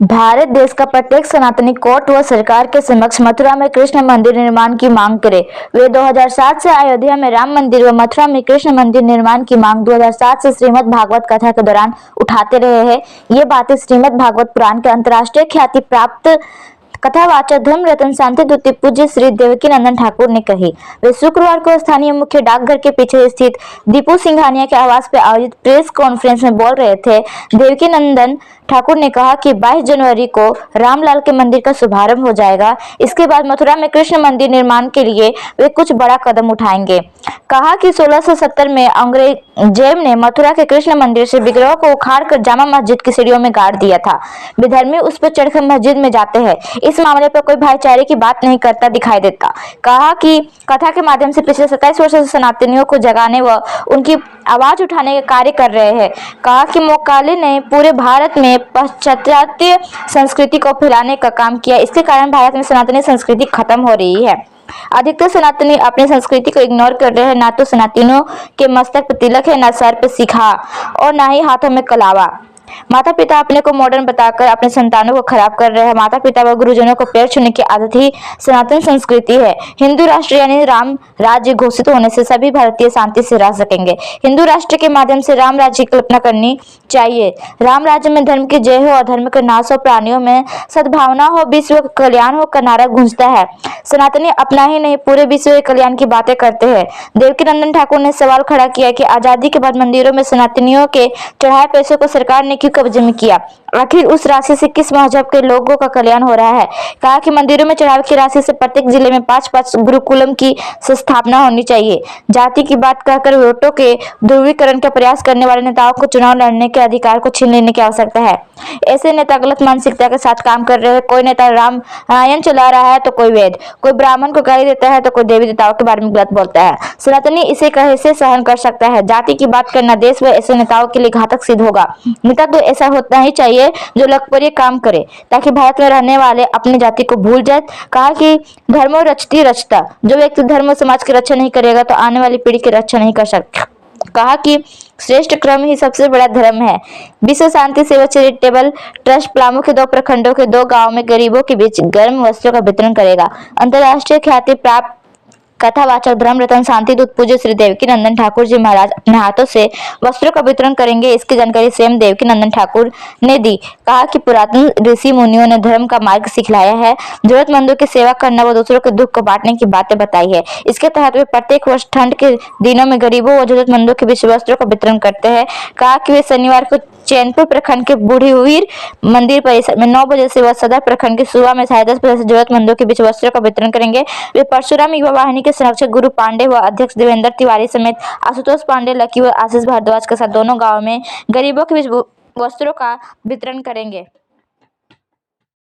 भारत देश का प्रत्येक सनातनी कोर्ट व सरकार के समक्ष मथुरा में कृष्ण मंदिर निर्माण की मांग करे। वे 2007 से अयोध्या में राम मंदिर व मथुरा में कृष्ण मंदिर निर्माण की मांग 2007 से श्रीमद् भागवत कथा के दौरान उठाते रहे हैं। ये बातें श्रीमद् भागवत पुराण के अंतर्राष्ट्रीय ख्याति प्राप्त कथावाचक धर्म रत्न शांति दूती पूज्य श्री देवकीनंदन ठाकुर ने कही। वे शुक्रवार को स्थानीय मुख्य डाकघर के पीछे स्थित दीपू सिंघानिया के आवास पर आयोजित प्रेस कॉन्फ्रेंस में बोल रहे थे। देवकीनंदन ठाकुर ने कहा कि 22 जनवरी को रामलाल के मंदिर का शुभारंभ हो जाएगा। इसके बाद मथुरा में कृष्ण मंदिर निर्माण के लिए वे कुछ बड़ा कदम उठाएंगे। कहा कि 1670 में औरंगजेब ने मथुरा के कृष्ण मंदिर से विग्रहों को उखाड़कर जामा मस्जिद की सीढ़ियों में गाड़ दिया था। विधर्मी उस पर चढ़कर मस्जिद में जाते हैं। इस मामले पर कोई भाईचारे की बात नहीं करता दिखाई देता। कहा कि कथा के माध्यम से पिछले 27 वर्षों से सनातनियों को जगाने व उनकी आवाज उठाने का कार्य कर रहे हैं। कहा कि मोकाले ने पूरे भारत में पाश्चात्य संस्कृति को फैलाने का काम किया। इसके कारण भारत में सनातनी संस्कृति खत्म हो रही है। अधिकतर सनातनी अपनी संस्कृति को इग्नोर कर रहे हैं। ना तो सनातनियों के मस्तक पर तिलक है, ना सर पे सिखा और ना ही हाथों में कलावा। माता पिता अपने को मॉडर्न बताकर अपने संतानों को खराब कर रहे हैं। माता पिता व गुरुजनों को पैर छूने की आदत ही सनातन संस्कृति है। हिंदू राष्ट्र यानी राम राज्य घोषित होने से सभी भारतीय शांति से रह सकेंगे। हिंदू राष्ट्र के माध्यम से राम राज्य की कल्पना करनी चाहिए। राम राज्य में धर्म की जय हो, अधर्म का नाश हो, प्राणियों में सद्भावना हो, विश्व का कल्याण हो का नारा गूंजता है। सनातनी अपना ही नहीं पूरे विश्व के कल्याण की बातें करते हैं। देवकीनंदन ठाकुर ने सवाल खड़ा किया कि आजादी के बाद मंदिरों में सनातनियों के चढ़ाए पैसों को सरकार ने क्यों कब्जे में किया? आखिर उस राशि से किस मजहब के लोगों का कल्याण हो रहा है? कहा कि मंदिरों में चढ़ावे की राशि से प्रत्येक जिले में 5-5 गुरुकुलम की स्थापना होनी चाहिए। जाति की बात कहकर वोटों के ध्रुवीकरण का प्रयास करने वाले नेताओं को चुनाव लड़ने के अधिकार को छीन लेने की आवश्यकता है। ऐसे नेता गलत मानसिकता के साथ काम कर रहे हैं। कोई नेता रामायण चला रहा है तो कोई वेद, कोई ब्राह्मण को गाली देता है तो कोई देवी देवताओं के बारे में गलत बोलता है। सनातनी इसे कैसे सहन कर सकता है? जाति की बात करना देश व ऐसे नेताओं के लिए घातक सिद्ध होगा। नेता तो ऐसा होना ही चाहिए जो लोकप्रिय काम करे ताकि भारत में रहने वाले अपनी जाति को भूल जाए। कहा कि धर्मो रक्षति रक्षता, जो व्यक्ति धर्म और समाज की रक्षा नहीं करेगा तो आने वाली पीढ़ी की रक्षा नहीं कर सकता। कहा कि श्रेष्ठ क्रम ही सबसे बड़ा धर्म है। विश्व शांति सेवा चैरिटेबल ट्रस्ट पलामू के 2 प्रखंडों के 2 गांवों में गरीबों के बीच गर्म वस्त्रों का वितरण करेगा। अंतर्राष्ट्रीय ख्याति प्राप्त कथावाचक धर्म रत्न शांति दूत पूज्य श्री देवकीनंदन ठाकुर जी महाराज अपने हाथों से वस्त्रों का वितरण करेंगे। इसकी जानकारी स्वयं देवकीनंदन ठाकुर ने दी। कहा कि पुरातन ऋषि मुनियों ने धर्म का मार्ग सिखलाया है, जरूरतमंदों की सेवा करना व दूसरों के दुख को बांटने की बातें बताई है। इसके तहत वे प्रत्येक वर्ष ठंड के दिनों में गरीबों व जरूरतमंदों के बीच वस्त्रों का वितरण करते हैं। कहा कि वे शनिवार को चैनपुर प्रखंड के बूढ़ीवीर मंदिर परिसर में 9 बजे से व सदर प्रखंड की सुबह में 10:30 बजे से जरूरतमंदों के बीच वस्त्रों का वितरण करेंगे। वे परशुराम युवा वाहिनी के संरक्षक गुरु पांडे व अध्यक्ष देवेंद्र तिवारी समेत आशुतोष पांडे, लकी व आशीष भारद्वाज के साथ दोनों गांवों में गरीबों के बीच वस्त्रों का वितरण करेंगे।